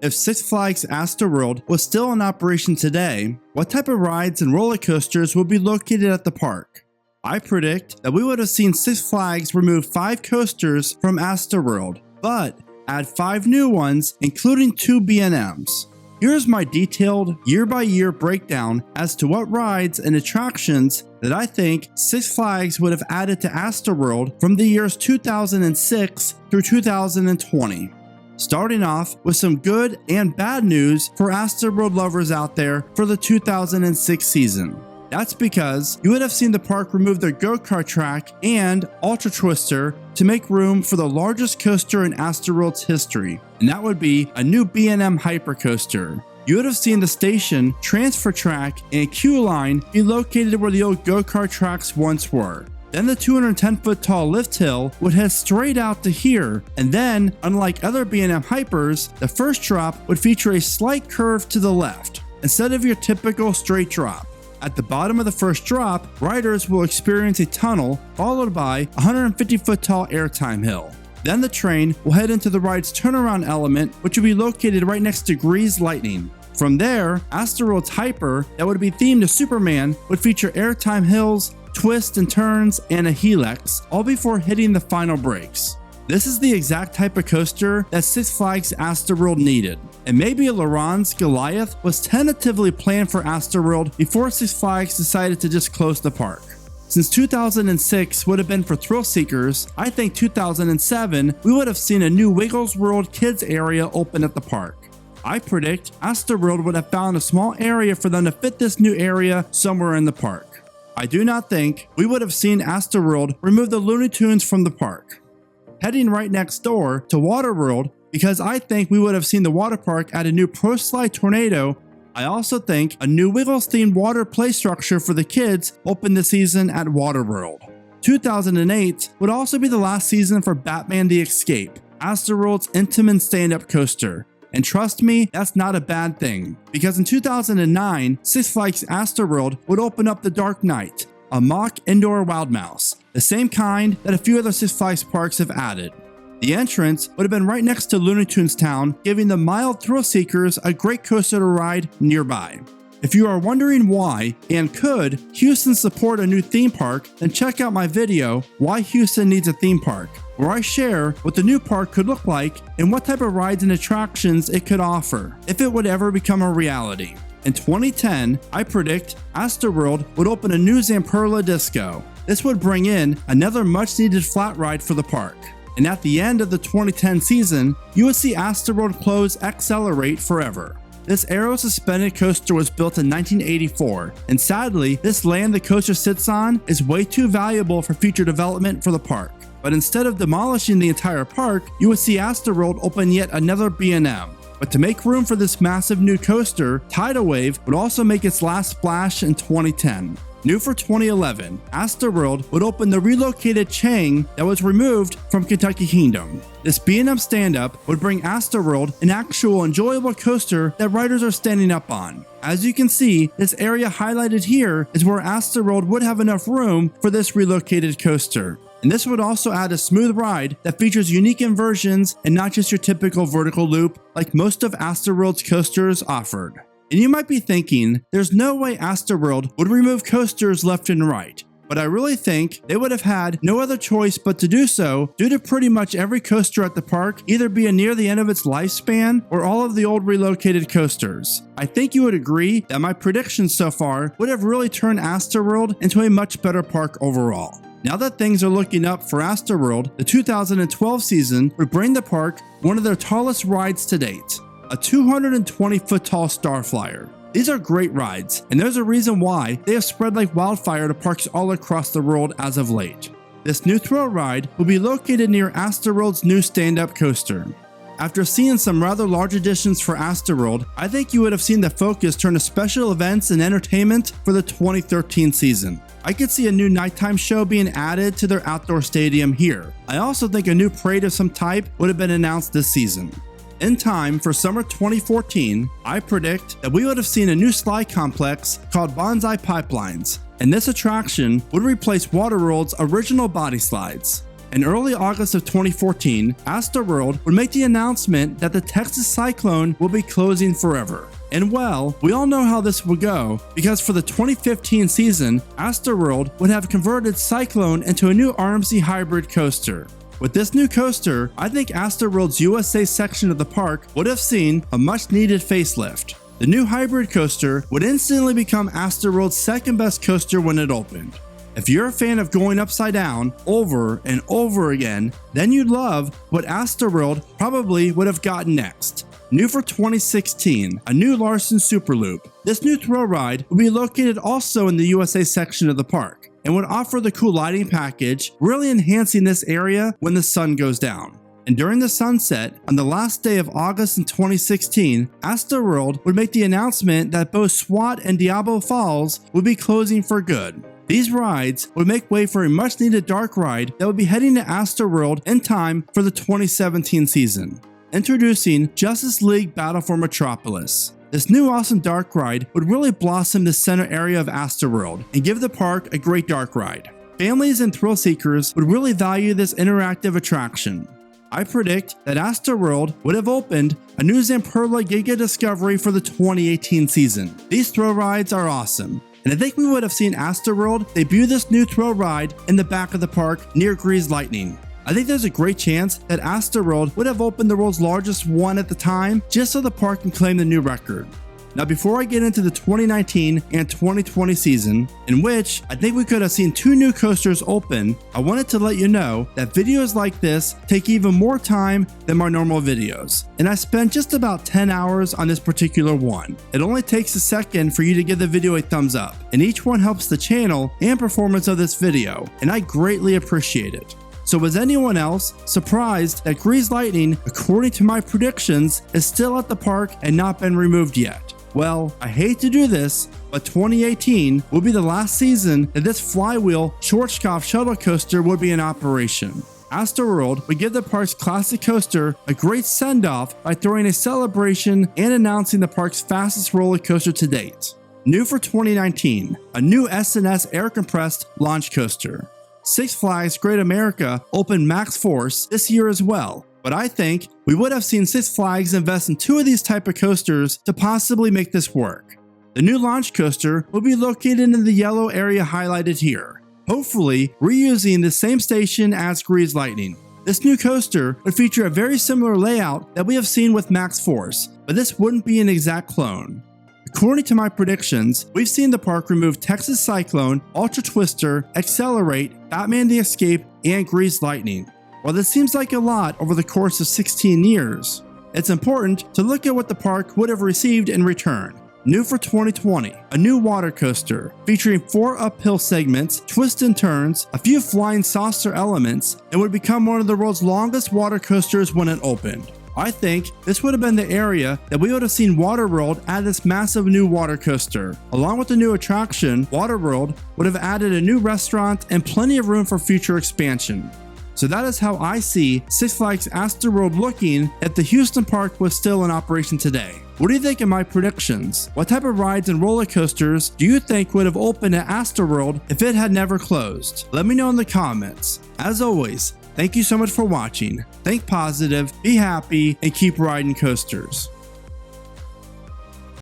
If Six Flags AstroWorld was still in operation today, what type of rides and roller coasters would be located at the park? I predict that we would have seen Six Flags remove 5 coasters from AstroWorld, but add 5 new ones, including 2 B&Ms. Here's my detailed year-by-year breakdown as to what rides and attractions that I think Six Flags would have added to AstroWorld from the years 2006 through 2020. Starting off with some good and bad news for AstroWorld lovers out there for the 2006 season. That's because you would have seen the park remove their go-kart track and Ultra Twister to make room for the largest coaster in AstroWorld's history, and that would be a new B&M Hypercoaster. You would have seen the station, transfer track, and queue line be located where the old go-kart tracks once were. Then the 210-foot tall lift hill would head straight out to here, and then, unlike other B&M Hypers, the first drop would feature a slight curve to the left, instead of your typical straight drop. At the bottom of the first drop, riders will experience a tunnel followed by a 150-foot tall airtime hill. Then the train will head into the ride's turnaround element, which will be located right next to Grease Lightning. From there, AstroWorld's Hyper, that would be themed to Superman, would feature airtime hills, twists and turns, and a helix, all before hitting the final brakes. This is the exact type of coaster that Six Flags AstroWorld needed, and maybe Laurent's Goliath was tentatively planned for AstroWorld before Six Flags decided to just close the park. Since 2006 would have been for thrill seekers, I think 2007 we would have seen a new Wiggles World Kids area open at the park. I predict AstroWorld would have found a small area for them to fit this new area somewhere in the park. I do not think we would have seen AstroWorld remove the Looney Tunes from the park. Heading right next door to Waterworld, because I think we would have seen the water park add a new Pro Slide Tornado. I also think a new Wiggles themed water play structure for the kids opened this season at Waterworld. 2008 would also be the last season for Batman the Escape, AstroWorld's Intamin stand-up coaster. And trust me, that's not a bad thing, because in 2009, Six Flags AstroWorld would open up the Dark Knight, a mock indoor Wild Mouse, the same kind that a few other Six Flags parks have added. The entrance would have been right next to Looney Tunes Town, giving the mild thrill seekers a great coaster to ride nearby. If you are wondering why, and could, Houston support a new theme park, then check out my video, Why Houston Needs a Theme Park, where I share what the new park could look like and what type of rides and attractions it could offer, if it would ever become a reality. In 2010, I predict AstroWorld would open a new Zamperla Disco. This would bring in another much-needed flat ride for the park. And at the end of the 2010 season, you would see AstroWorld close Accelerate forever. This aero-suspended coaster was built in 1984, and sadly, this land the coaster sits on is way too valuable for future development for the park. But instead of demolishing the entire park, you would see AstroWorld open yet another B&M. But to make room for this massive new coaster, Tidal Wave would also make its last splash in 2010. New for 2011, AstroWorld would open the relocated Chang that was removed from Kentucky Kingdom. This B&M stand-up would bring AstroWorld an actual enjoyable coaster that riders are standing up on. As you can see, this area highlighted here is where AstroWorld would have enough room for this relocated coaster. And this would also add a smooth ride that features unique inversions and not just your typical vertical loop like most of AstroWorld's coasters offered. And you might be thinking, there's no way AstroWorld would remove coasters left and right. But I really think they would have had no other choice but to do so due to pretty much every coaster at the park either being near the end of its lifespan or all of the old relocated coasters. I think you would agree that my predictions so far would have really turned AstroWorld into a much better park overall. Now that things are looking up for AstroWorld, the 2012 season would bring the park one of their tallest rides to date, a 220-foot tall Starflyer. These are great rides, and there's a reason why they have spread like wildfire to parks all across the world as of late. This new thrill ride will be located near AstroWorld's new stand-up coaster. After seeing some rather large additions for AstroWorld, I think you would have seen the focus turn to special events and entertainment for the 2013 season. I could see a new nighttime show being added to their outdoor stadium here. I also think a new parade of some type would have been announced this season. In time for summer 2014, I predict that we would have seen a new slide complex called Bonsai Pipelines, and this attraction would replace Waterworld's original body slides. In early August of 2014, AstroWorld would make the announcement that the Texas cyclone will be closing forever. And well, we all know how this would go, because for the 2015 season, AstroWorld would have converted Cyclone into a new RMC hybrid coaster. With this new coaster, I think AstroWorld's USA section of the park would have seen a much needed facelift. The new hybrid coaster would instantly become AstroWorld's second best coaster when it opened. If you're a fan of going upside down over and over again, then you'd love what AstroWorld probably would have gotten next. New for 2016, a new Larson Superloop. This new thrill ride will be located also in the USA section of the park and would offer the cool lighting package, really enhancing this area when the sun goes down. And during the sunset, on the last day of August in 2016, AstroWorld would make the announcement that both SWAT and Diablo Falls would be closing for good. These rides would make way for a much needed dark ride that would be heading to AstroWorld in time for the 2017 season. Introducing Justice League Battle for Metropolis. This new awesome dark ride would really blossom the center area of AstroWorld and give the park a great dark ride. Families and thrill seekers would really value this interactive attraction. I predict that AstroWorld would have opened a new Zamperla Giga Discovery for the 2018 season. These thrill rides are awesome, and I think we would have seen AstroWorld debut this new thrill ride in the back of the park near Grease Lightning. I think there's a great chance that AstroWorld would have opened the world's largest one at the time, just so the park can claim the new record. Now, before I get into the 2019 and 2020 season, in which I think we could have seen 2 new coasters open, I wanted to let you know that videos like this take even more time than my normal videos, and I spent just about 10 hours on this particular one. It only takes a second for you to give the video a thumbs up, and each one helps the channel and performance of this video, and I greatly appreciate it. So was anyone else surprised that Grease Lightning, according to my predictions, is still at the park and not been removed yet? Well, I hate to do this, but 2018 will be the last season that this flywheel Schwarzkopf shuttle coaster would be in operation. AstroWorld would give the park's classic coaster a great send-off by throwing a celebration and announcing the park's fastest roller coaster to date. New for 2019, a new S&S air-compressed launch coaster. Six Flags Great America opened Max Force this year as well, but I think we would have seen Six Flags invest in 2 of these type of coasters to possibly make this work. The new launch coaster will be located in the yellow area highlighted here, hopefully reusing the same station as Grease Lightning. This new coaster would feature a very similar layout that we have seen with Max Force, but this wouldn't be an exact clone. According to my predictions, we've seen the park remove Texas Cyclone, Ultra Twister, Accelerate, Batman the Escape, and Grease Lightning. While this seems like a lot over the course of 16 years, it's important to look at what the park would have received in return. New for 2020, a new water coaster featuring 4 uphill segments, twists and turns, a few flying saucer elements, and would become one of the world's longest water coasters when it opened. I think this would have been the area that we would have seen Waterworld add this massive new water coaster. Along with the new attraction, Waterworld would have added a new restaurant and plenty of room for future expansion. So that is how I see Six Flags AstroWorld looking if the Houston park was still in operation today. What do you think of my predictions? What type of rides and roller coasters do you think would have opened at AstroWorld if it had never closed? Let me know in the comments. As always, thank you so much for watching. Think positive, be happy, and keep riding coasters.